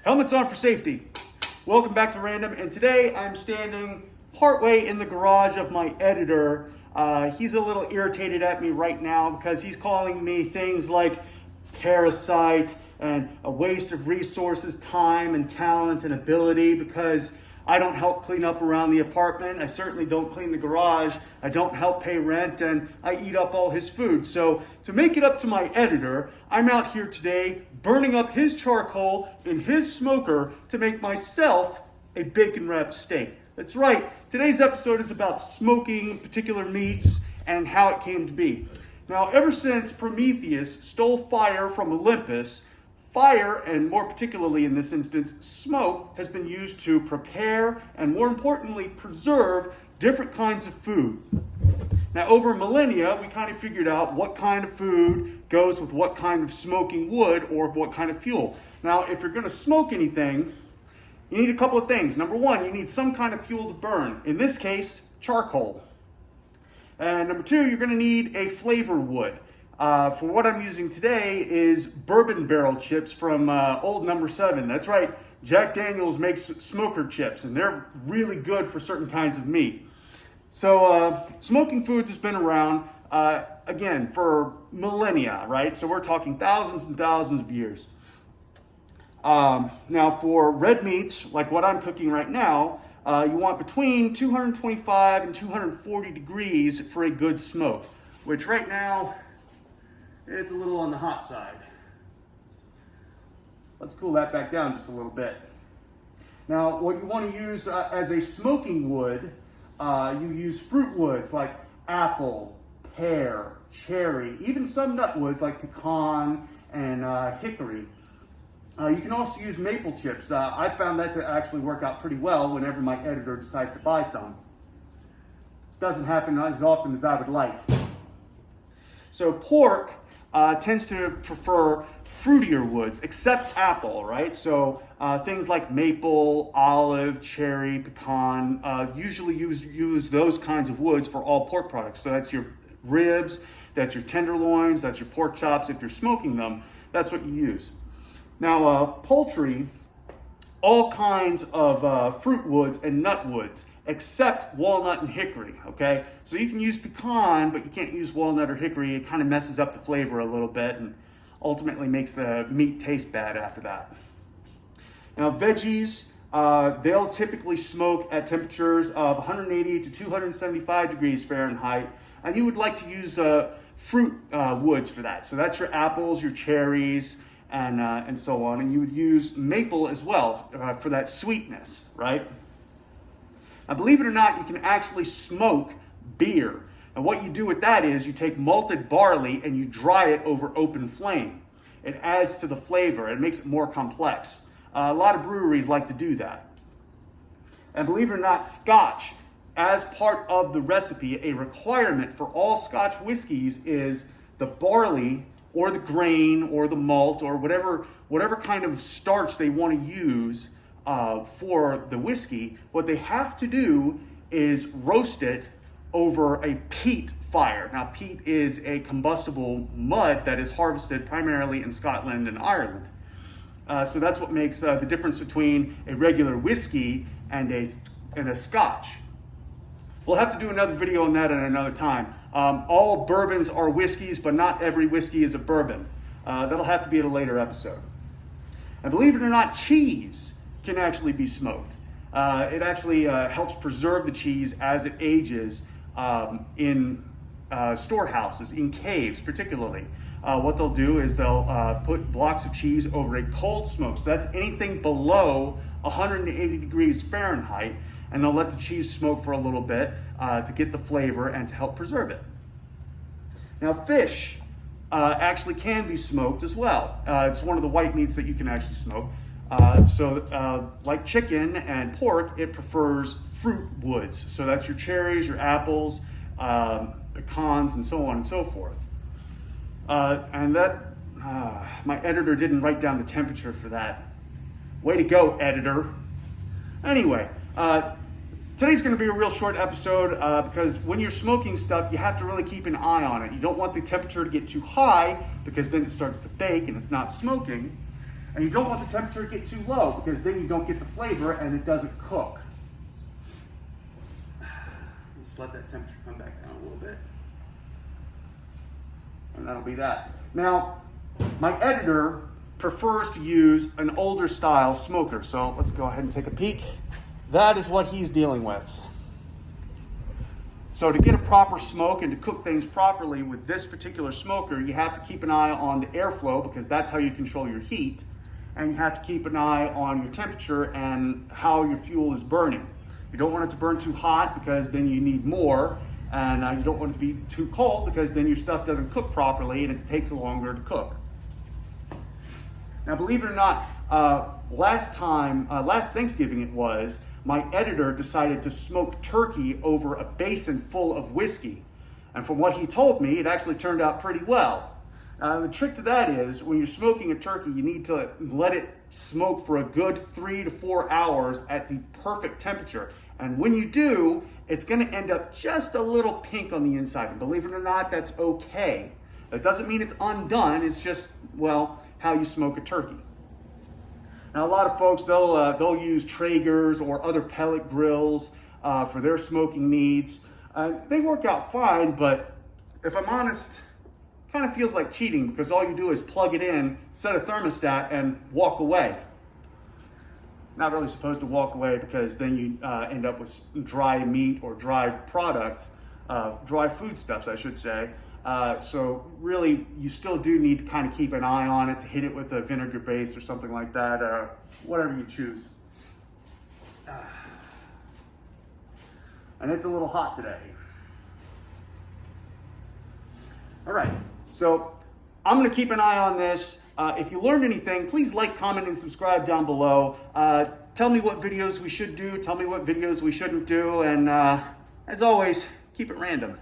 Helmets on for safety. Welcome back to Random, and today I'm standing partway in the garage of my editor. He's a little irritated at me right now because he's calling me things like parasite and a waste of resources, time and talent and ability because I don't help clean up around the apartment. I certainly don't clean the garage. I don't help pay rent, and I eat up all his food. So to make it up to my editor, I'm out here today burning up his charcoal in his smoker to make myself a bacon wrapped steak. That's right. Today's episode is about smoking particular meats and how it came to be. Now, ever since Prometheus stole fire from Olympus, fire, and more particularly in this instance, smoke, has been used to prepare and, more importantly, preserve different kinds of food. Now, over millennia, we kind of figured out what kind of food goes with what kind of smoking wood or what kind of fuel. Now, if you're going to smoke anything, you need a couple of things. Number one, you need some kind of fuel to burn. In this case, charcoal. And number two, you're going to need a flavor wood. For what I'm using today is bourbon barrel chips from Old Number 7. That's right, Jack Daniel's makes smoker chips, and they're really good for certain kinds of meat. So smoking foods has been around, again, for millennia, right? So we're talking thousands and thousands of years. Now for red meats, like what I'm cooking right now, you want between 225 and 240 degrees for a good smoke, which right now, it's a little on the hot side. Let's cool that back down just a little bit. Now, what you want to use as a smoking wood, you use fruit woods like apple, pear, cherry, even some nut woods like pecan and hickory. You can also use maple chips. I found that to actually work out pretty well whenever my editor decides to buy some. This doesn't happen as often as I would like. So pork tends to prefer fruitier woods, except apple, right? So things like maple, olive, cherry, pecan, usually use those kinds of woods for all pork products. So that's your ribs, that's your tenderloins, that's your pork chops. If you're smoking them, that's what you use. Now, poultry, all kinds of fruit woods and nut woods, except walnut and hickory, okay? So you can use pecan, but you can't use walnut or hickory. It kind of messes up the flavor a little bit and ultimately makes the meat taste bad after that. Now, veggies, they'll typically smoke at temperatures of 180 to 275 degrees Fahrenheit, and you would like to use fruit woods for that. So that's your apples, your cherries, and so on. And you would use maple as well for that sweetness, right? Now, believe it or not, you can actually smoke beer. And what you do with that is you take malted barley and you dry it over open flame. It adds to the flavor. It makes it more complex. A lot of breweries like to do that. And believe it or not, Scotch, as part of the recipe, a requirement for all Scotch whiskeys is the barley or the grain or the malt or whatever kind of starch they want to use for the whiskey. What they have to do is roast it over a peat fire. Now, peat is a combustible mud that is harvested primarily in Scotland and Ireland. So that's what makes the difference between a regular whiskey and a Scotch. We'll have to do another video on that at another time. All bourbons are whiskeys, but not every whiskey is a bourbon. That'll have to be at a later episode. And believe it or not, cheese can actually be smoked. It actually helps preserve the cheese as it ages in storehouses, in caves particularly. What they'll do is they'll put blocks of cheese over a cold smoke. So that's anything below 180 degrees Fahrenheit. And they'll let the cheese smoke for a little bit to get the flavor and to help preserve it. Now, fish actually can be smoked as well. It's one of the white meats that you can actually smoke. Like chicken and pork, it prefers fruit woods. So that's your cherries, your apples, pecans, and so on and so forth. My editor didn't write down the temperature for that. Way to go, editor. Anyway, today's going to be a real short episode because when you're smoking stuff, you have to really keep an eye on it. You don't want the temperature to get too high because then it starts to bake and it's not smoking. And you don't want the temperature to get too low because then you don't get the flavor and it doesn't cook. Just let that temperature come back down a little bit. And that'll be that. Now, my editor prefers to use an older style smoker. So let's go ahead and take a peek. That is what he's dealing with. So to get a proper smoke and to cook things properly with this particular smoker, you have to keep an eye on the airflow because that's how you control your heat. And you have to keep an eye on your temperature and how your fuel is burning. You don't want it to burn too hot because then you need more. And you don't want it to be too cold because then your stuff doesn't cook properly and it takes longer to cook. Now, believe it or not, last Thanksgiving it was, my editor decided to smoke turkey over a basin full of whiskey. And from what he told me, it actually turned out pretty well. The trick to that is, when you're smoking a turkey, you need to let it smoke for a good 3 to 4 hours at the perfect temperature. And when you do, it's going to end up just a little pink on the inside. And believe it or not, that's okay. That doesn't mean it's undone. It's just, well, how you smoke a turkey. Now, a lot of folks, they'll use Traegers or other pellet grills for their smoking needs. They work out fine, but if I'm honest, it kind of feels like cheating because all you do is plug it in, set a thermostat, and walk away. Not really supposed to walk away because then you end up with dry meat or dry products, dry foodstuffs, I should say. So really, you still do need to kind of keep an eye on it, to hit it with a vinegar base or something like that, or whatever you choose. And it's a little hot today. All right, so I'm going to keep an eye on this. If you learned anything, please like, comment, and subscribe down below. Tell me what videos we should do. Tell me what videos we shouldn't do. And as always, keep it random.